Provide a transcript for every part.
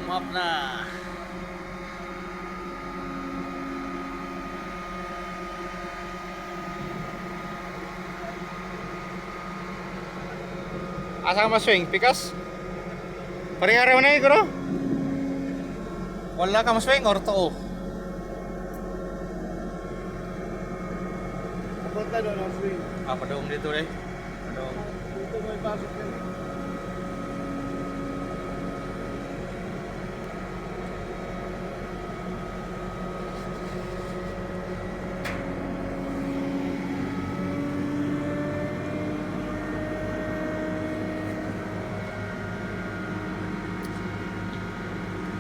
Warm up na. Asa ka maswing? Pikas? Pare-araw na iguro? Wala ka maswing or too? Papunta doon ang swing. Padung dito eh. Padung. Dito may pasok yan.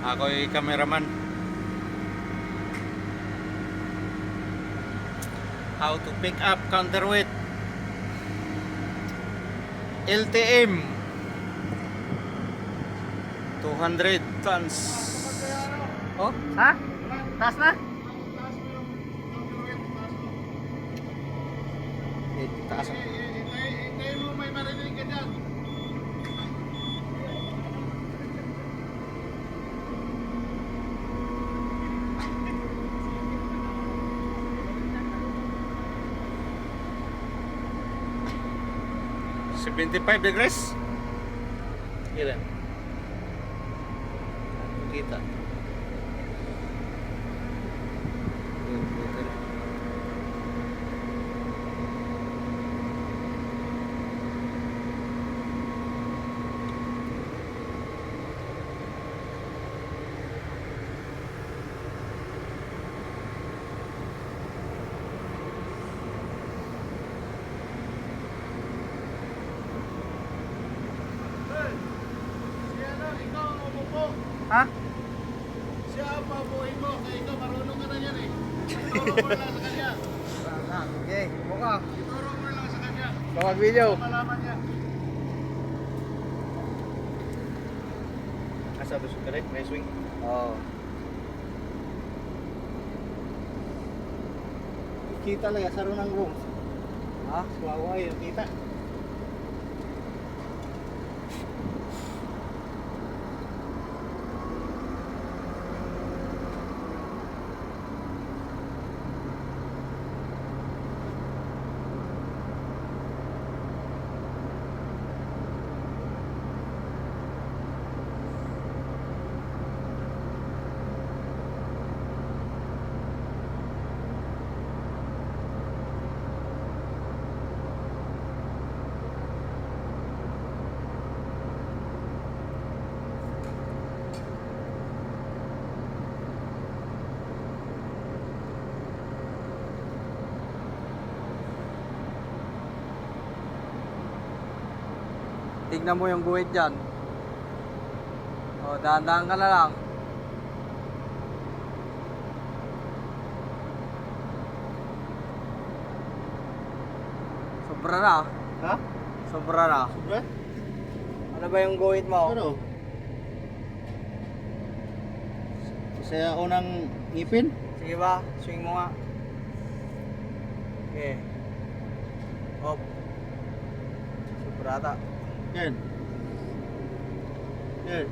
Ako'y cameraman. How to pick up counterweight LTM 200 tons. Oh, ha? Taas na? Taas. Hintayin mo may marinig ka dyan. $75 degrees. Ilan? Kita. Ha? Siya ang pabuhin mo, kaya ikaw marunong ka na yan eh. Ituro mo lang sa kanya. Okay, buka. Ituro mo lang sa kanya. Bawag video. Malaman niya. Asa to sa kare? May swing. Oo. Kita lang, saro ng room. Ha? Suwawa yun, kita. Tignan mo yung guhit dyan. O, dahan-dahan ka na lang. Sobra na. Ha? Sobra na. Sobra? Ano ba yung guhit mo? Ano? Sa unang ngipin? Sige ba? Swing mo nga. Okay. Hop. Sobra ata. Yan. Yan.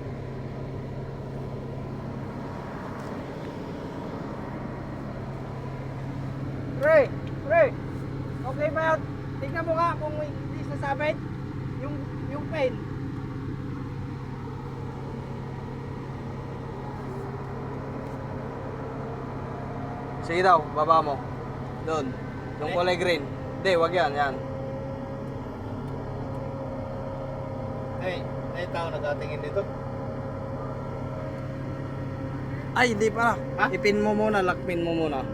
Pre! Pre! Okay ba yun? Tignan mo nga kung hindi sasabit yung pain. Sige daw, baba mo. Doon. Yung kulay green. Hindi, wag yan. Yan. Ay, tao nakatingin dito. Ay, hindi pa. Ha? Ipin mo muna, lakpin mo muna.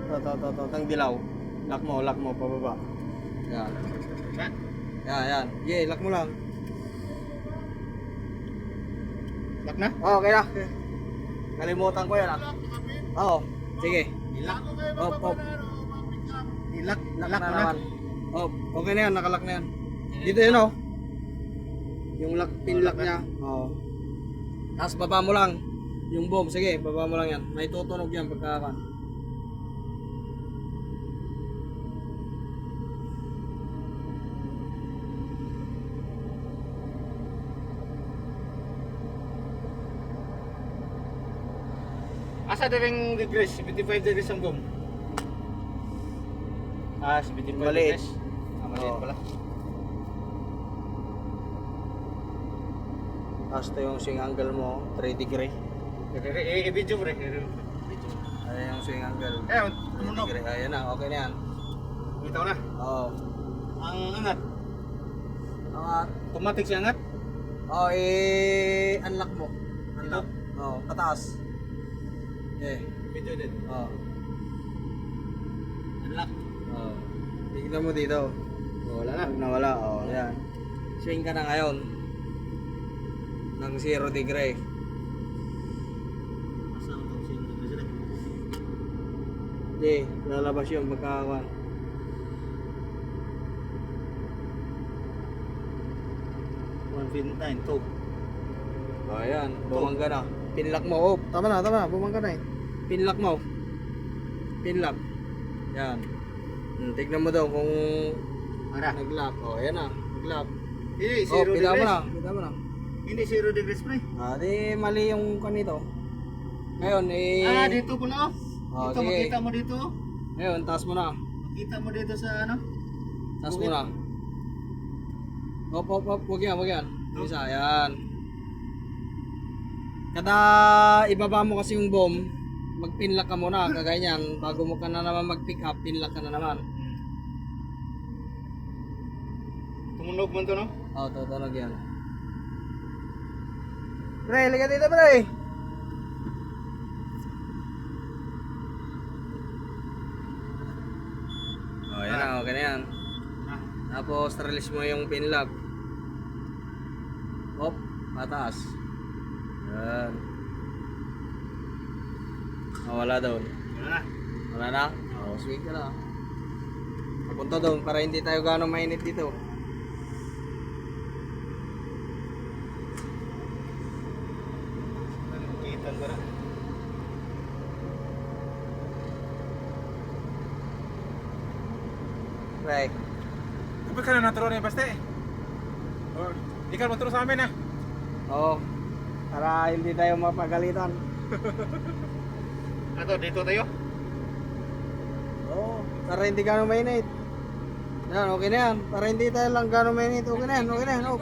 To. Tang dilaw. Lock mo, pababa. Yan. Ha? Yan. Yeah, lock mo lang. Lock na? Oh, okay na. Kalimutan ko yan ah. Oo, sige. Ilak. Op. Ilak. Lock Lock na mo na. naman. Oh, okay na yan, nakalock na yan. Dito yun oh. Yung lock, pin lock niya. Oo. Tapos baba mo lang. Yung bomb, sige, baba mo lang yan. May tutunog yan pagkakan. asa din degrees, 75 degrees ang boom. 75 Maliit. degrees. Maliit Oo. pala. Tapos ito yung swing angle mo, 3 degree. I-video pre. Ayan yung swing angle. 3 Tumunog. degree. Ayan na, okay na yan. Ito na. Oo. Ang angat. Angat. Automatic siya angat. Oo, unlock mo. Unlock. Oo, pataas. Okay. Video din. Oo. Unlock. Oo. Tignan mo dito. Wala na. Pag nawala, oo, yan. Swing ka na ngayon. Ng 0 degree. Masama itong single na sila. Hindi, lalabas yung magkakawan. $1.9 to. O, ayan, bumangga na. Pinlock mo. Oh, tama na, bumangga na eh. Pinlock mo. Pinlock. Yan. Tignan mo daw kung Ara. nag-lock. O, ayan na, nag-lock. Hindi, Oh, 0 pila mo degrees. na, pila mo na. Hindi 0 degrees pre. Di mali yung kanito. Ngayon, Dito po na oh. Oh, Dito, sige. makita mo dito oh. Ngayon, taas mo na. Makita mo dito sa ano. Taas mo na. Op, wag yan, wag yan. Isa, yan. Kada ibaba mo kasi yung bomb, mag-pinlock ka muna, kagaya niyan. Bago mo ka na naman mag-pick up, pinlock ka na naman. Tumunog man to no? Oo, tutunog yan. Pre, liga dito pre! Oh, yan na, okay na yan. Tapos, release mo yung pinlock. Op, pataas. Yan. Oh, wala doon. Wala na. Wala na? Oo, swing ka na. Papunta doon para hindi tayo gano'ng mainit dito. Kita ko na. Right. Kapag ka na naturo na yung baste. Or, ikaw maturo sa amin ah. Oo. Para hindi tayo mapagalitan. Ato, dito tayo. Oo. Para hindi gano'ng mainit. Yan, okay na yan. Para hindi tayo lang gano'ng mainit. Okay na yan, okay na yan. Oh,